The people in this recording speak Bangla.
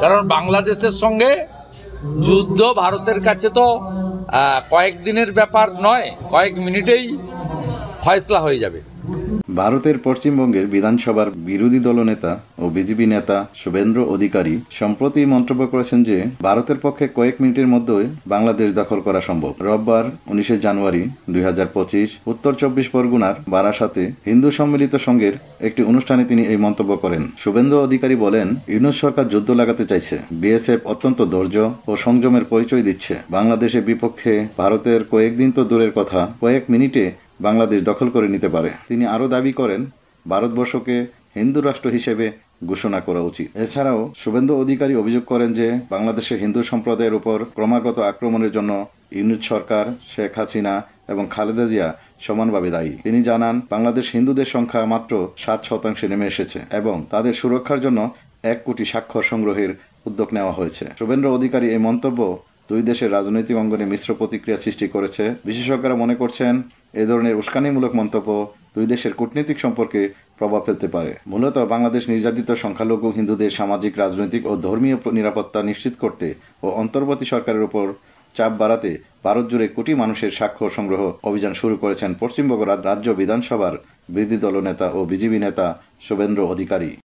কারণ বাংলাদেশের সঙ্গে যুদ্ধ ভারতের কাছে তো কয়েকদিনের ব্যাপার নয়, কয়েক মিনিটেই ফয়সলা হয়ে যাবে। ভারতের পশ্চিমবঙ্গের বিধানসভার বিরোধী দলনেতা ও বিজেপি নেতা শুভেন্দ্র অধিকারী সম্প্রতি মন্তব্য করেছেন যে ভারতের পক্ষে কয়েক মিনিটের মধ্যেই বাংলাদেশ দখল করা সম্ভব। রোববার 19 জানুয়ারি 2025 উত্তর 24 পরগনার বারাসাতে হিন্দু সম্মিলিত সংঘের একটি অনুষ্ঠানে তিনি এই মন্তব্য করেন। শুভেন্দ্র অধিকারী বলেন, ইউনূস সরকার যুদ্ধ লাগাতে চাইছে। বিএসএফ অত্যন্ত ধৈর্য ও সংযমের পরিচয় দিচ্ছে। বাংলাদেশের বিপক্ষে ভারতের কয়েকদিন তো দূরের কথা, কয়েক মিনিটে বাংলাদেশ দখল করে নিতে পারে। তিনি আরও দাবি করেন, ভারতবর্ষকে হিন্দু রাষ্ট্র হিসেবে ঘোষণা করা উচিত। এছাড়াও শুভেন্দু অধিকারী অভিযোগ করেন যে বাংলাদেশের হিন্দু সম্প্রদায়ের উপর ক্রমাগত আক্রমণের জন্য ইউনূস সরকার, শেখ হাসিনা এবং খালেদা জিয়া সমানভাবে দায়ী। তিনি জানান, বাংলাদেশ হিন্দুদের সংখ্যা মাত্র 7% নেমে এসেছে এবং তাদের সুরক্ষার জন্য 1 কোটি স্বাক্ষর সংগ্রহের উদ্যোগ নেওয়া হয়েছে। শুভেন্দ্র অধিকারী এই মন্তব্য দুই দেশের রাজনৈতিক অঙ্গনে মিশ্র প্রতিক্রিয়া সৃষ্টি করেছে। বিশেষজ্ঞরা মনে করছেন, এ ধরনের উস্কানিমূলক মন্তব্য দুই দেশের কূটনৈতিক সম্পর্কে প্রভাব ফেলতে পারে। মূলত বাংলাদেশ নির্যাতিত সংখ্যালঘু হিন্দুদের সামাজিক, রাজনৈতিক ও ধর্মীয় নিরাপত্তা নিশ্চিত করতে ও অন্তর্বর্তী সরকারের উপর চাপ বাড়াতে ভারত জুড়ে কোটি মানুষের স্বাক্ষর সংগ্রহ অভিযান শুরু করেছেন পশ্চিমবঙ্গ রাজ্য বিধানসভার বিরোধী দলনেতা ও বিজেপি নেতা শুভেন্দ্র অধিকারী।